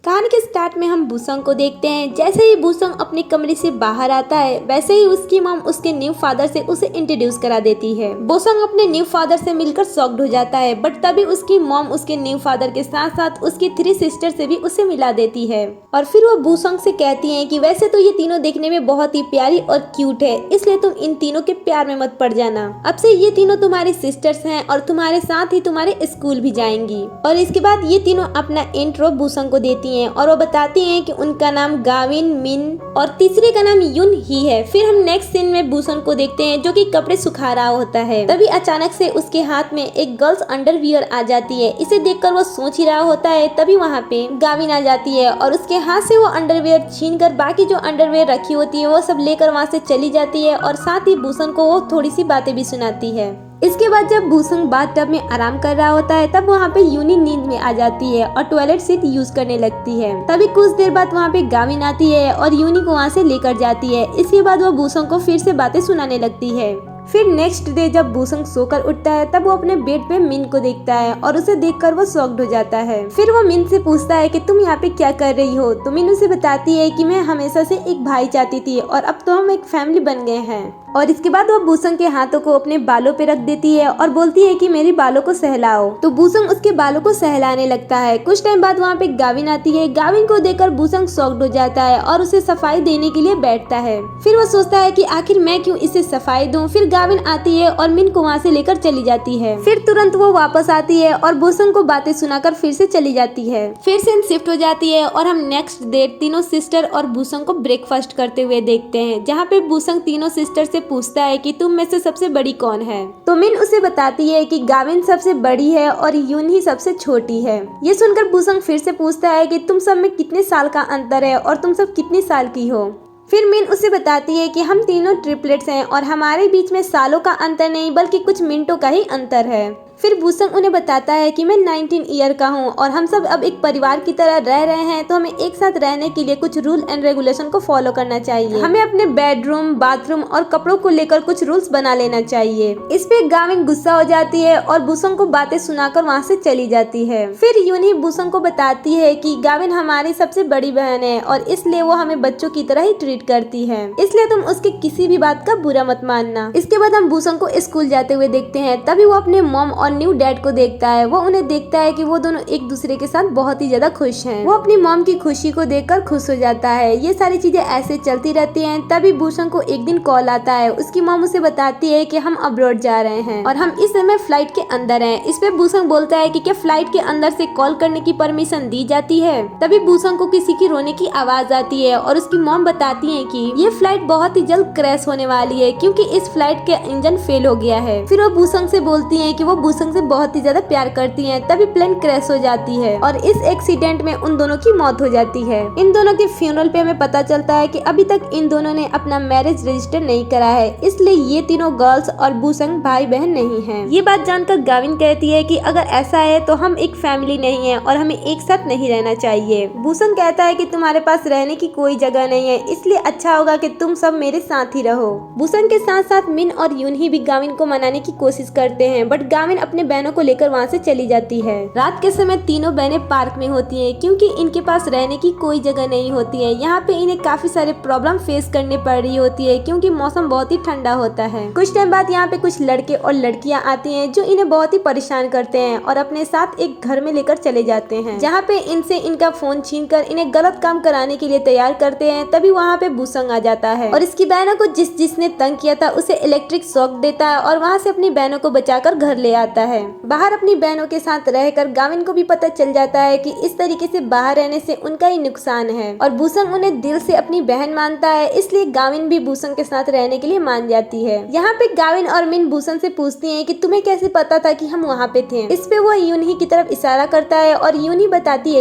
कहानी के स्टार्ट में हम बूसंग को देखते हैं। जैसे ही बूसंग अपने कमरे से बाहर आता है वैसे ही उसकी मॉम उसके न्यू फादर से उसे इंट्रोड्यूस करा देती है। बूसंग अपने न्यू फादर से मिलकर शॉक्ड हो जाता है, बट तभी उसकी मॉम उसके न्यू फादर के साथ साथ उसकी 3 सिस्टर से भी उसे मिला देती है और फिर वो बूसंग से कहती है कि वैसे तो ये तीनों देखने में बहुत ही प्यारी और क्यूट है, इसलिए तुम इन तीनों के प्यार में मत पड़ जाना। अब से ये तीनों तुम्हारी सिस्टर्स हैं और तुम्हारे साथ ही तुम्हारे स्कूल भी जाएंगी। और इसके बाद ये तीनों अपना इंट्रो बूसंग को देती हैं और वो बताती हैं कि उनका नाम गाविन, मिन और तीसरे का नाम युन ही है। फिर हम नेक्स्ट सीन में बूसंग को देखते हैं जो कि कपड़े सुखा रहा होता है। तभी अचानक से उसके हाथ में एक गर्ल्स अंडरवियर आ जाती है। इसे देखकर वो सोच ही रहा होता है, तभी वहाँ पे गाविन आ जाती है और उसके हाथ से वो अंडरवियर छीन कर बाकी जो अंडरवियर रखी होती है वो सब लेकर वहाँ से चली जाती है और साथ ही बूसंग को वो थोड़ी सी बातें भी सुनाती है। इसके बाद जब बूसंग बाथटब में आराम कर रहा होता है तब वहाँ पे यूनी नींद में आ जाती है और टॉयलेट सीट यूज करने लगती है। तभी कुछ देर बाद वहाँ पे गाविन आती है और यूनी को वहाँ से लेकर जाती है। इसके बाद वो बूसंग को फिर से बातें सुनाने लगती है। फिर नेक्स्ट डे जब बूसंग सोकर उठता है तब वो अपने बेड पे मिन को देखता है और उसे देखकर वो शॉक्ड हो जाता है। फिर वो मिन से पूछता है कि तुम यहाँ पे क्या कर रही हो। तो मिन उसे बताती है कि मैं हमेशा से एक भाई चाहती थी और अब तो हम एक फैमिली बन गए हैं। और इसके बाद वो बूसंग के हाथों को अपने बालों पे रख देती है और बोलती है कि मेरे बालों को सहलाओ। तो बूसंग उसके बालों को सहलाने लगता है। कुछ टाइम बाद वहाँ पे गाविन आती है। गाविन को देखकर बूसंग शॉक्ड हो जाता है और उसे सफाई देने के लिए बैठता है। फिर वो सोचता है कि आखिर मैं क्यों इसे सफाई दूं। फिर गाविन आती है और मिन को वहाँ से लेकर चली जाती है। फिर तुरंत वो वापस आती है और बूसंग को बातें सुनाकर फिर से चली जाती है। फिर सीन शिफ्ट हो जाती है और हम नेक्स्ट डे तीनों सिस्टर और बूसंग को ब्रेकफास्ट करते हुए देखते हैं, जहाँ पे बूसंग तीनों सिस्टर से पूछता है कि तुम में से सबसे बड़ी कौन है। तो मिन उसे बताती है कि गाविन सबसे बड़ी है और यून ही सबसे छोटी है। ये सुनकर बूसंग फिर से पूछता है कि तुम सब में कितने साल का अंतर है और तुम सब कितनी साल की हो। फिर मिन उसे बताती है कि हम तीनों ट्रिपलेट्स हैं और हमारे बीच में सालों का अंतर नहीं बल्कि कुछ मिनटों का ही अंतर है। फिर बूसंग उन्हें बताता है कि मैं 19 ईयर का हूँ और हम सब अब एक परिवार की तरह रह रहे हैं, तो हमें एक साथ रहने के लिए कुछ रूल एंड रेगुलेशन को फॉलो करना चाहिए। हमें अपने बेडरूम, बाथरूम और कपड़ों को लेकर कुछ रूल्स बना लेना चाहिए। इस पे गाविन गुस्सा हो जाती है और बूसंग को बातें सुनाकर वहाँ से चली जाती है। फिर यूनी बूसंग को बताती है कि गाविन हमारी सबसे बड़ी बहन है और इसलिए वो हमें बच्चों की तरह ही ट्रीट करती है, इसलिए तुम उसकी किसी भी बात का बुरा मत मानना। इसके बाद हम बूसंग को स्कूल जाते हुए देखते हैं। तभी वो अपने मॉम और न्यू डैड को देखता है। वो उन्हें देखता है कि वो दोनों एक दूसरे के साथ बहुत ही ज्यादा खुश हैं। वो अपनी मॉम की खुशी को देखकर खुश हो जाता है। ये सारी चीजें ऐसे चलती रहती हैं। तभी बूसंग को एक दिन कॉल आता है। उसकी मॉम उसे बताती है कि हम अब्रॉड जा रहे हैं और हम इस समय फ्लाइट के अंदर हैं। इस पे बूसंग बोलता है कि क्या फ्लाइट के अंदर से कॉल करने की परमिशन दी जाती है। तभी बूसंग को किसी की रोने की आवाज आती है और उसकी मॉम बताती है कि ये फ्लाइट बहुत ही जल्द क्रैश होने वाली है क्योंकि इस फ्लाइट के इंजन फेल हो गया है। फिर वो बूसंग से बोलती है कि वो बूसंग से बहुत ही ज्यादा प्यार करती हैं। तभी प्लेन क्रैश हो जाती है और इस एक्सीडेंट में उन दोनों की मौत हो जाती है। इन दोनों के फ्यूनरल पे हमें पता चलता है कि अभी तक इन दोनों ने अपना मैरिज रजिस्टर नहीं करा है, इसलिए ये तीनों गर्ल्स और बूसंग भाई बहन नहीं हैं। ये बात जानकर गाविन कहती है कि अगर ऐसा है तो हम एक फैमिली नहीं है और हमें एक साथ नहीं रहना चाहिए। बूसंग कहता है कि तुम्हारे पास रहने की कोई जगह नहीं है, इसलिए अच्छा होगा कि तुम सब मेरे साथ ही रहो। बूसंग के साथ साथ मिन और यूनही भी गाविन को मनाने की कोशिश करते हैं, बट गाविन अपने बहनों को लेकर वहाँ से चली जाती है। रात के समय तीनों बहनें पार्क में होती हैं क्योंकि इनके पास रहने की कोई जगह नहीं होती है। यहाँ पे इन्हें काफी सारे प्रॉब्लम फेस करने पड़ रही होती है क्योंकि मौसम बहुत ही ठंडा होता है। कुछ टाइम बाद यहाँ पे कुछ लड़के और लड़कियाँ आती हैं जो इन्हें बहुत ही परेशान करते हैं और अपने साथ एक घर में लेकर चले जाते हैं, जहाँ पे इनसे इनका फोन छीनकर इन्हें गलत काम कराने के लिए तैयार करते हैं। तभी वहाँ पे बूसंग आ जाता है और इसकी बहनों को जिसने तंग किया था उसे इलेक्ट्रिक शॉक देता है और वहाँ से अपनी बहनों को बचाकर घर ले आता है। बाहर अपनी बहनों के साथ रहकर गाविन को भी पता चल जाता है कि इस तरीके से बाहर रहने से उनका ही नुकसान है और बूसंग उन्हें दिल से अपनी बहन मानता है, इसलिए गाविन भी बूसंग के साथ रहने के लिए मान जाती है। यहाँ पे गाविन और मिन बूसंग से पूछती हैं कि तुम्हें कैसे पता था कि हम वहाँ पे थे। इस पे वो यूनी की तरफ इशारा करता है और यूनी बताती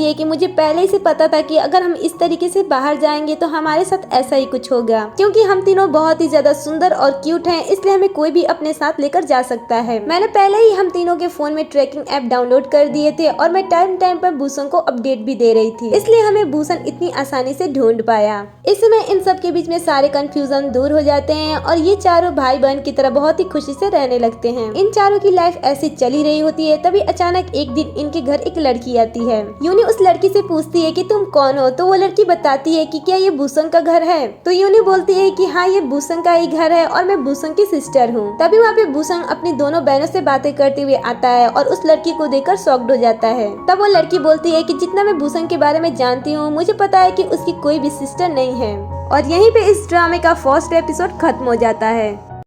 है कि मुझे पहले से पता था कि अगर हम इस तरीके से बाहर जाएंगे तो हमारे साथ ऐसा ही कुछ होगा, क्योंकि हम तीनों बहुत ही ज्यादा सुंदर और क्यूट हैं, इसलिए हमें कोई भी अपने साथ लेकर जा सकता है। मैंने पहले ही हम तीनों के फोन में ट्रैकिंग ऐप डाउनलोड कर दिए थे और मैं टाइम टाइम पर भूषण को अपडेट भी दे रही थी, इसलिए हमें भूषण इतनी आसानी से ढूंढ पाया। इस समय इन सब के बीच में सारे कंफ्यूजन दूर हो जाते हैं और ये चारों भाई बहन की तरह बहुत ही खुशी से रहने लगते हैं। इन चारों की लाइफ ऐसी चली रही होती है, तभी अचानक एक दिन इनके घर एक लड़की आती है। यूनी उस लड़की से पूछती है कि तुम कौन हो, तो वो लड़की बताती है कि क्या ये भूषण का घर है। तो यूनी बोलती है कि हाँ, ये भूषण का ही घर है और मैं भूषण की सिस्टर हूँ। तभी वहाँ पे भूषण अपनी दोनों बहनों से बातें करते हुए आता है और उस लड़की को देखकर शॉक्ड हो जाता है। तब वो लड़की बोलती है कि जितना मैं भूषण के बारे में जानती हूँ, मुझे पता है कि उसकी कोई भी सिस्टर नहीं है। और यहीं पे इस ड्रामे का फर्स्ट एपिसोड खत्म हो जाता है।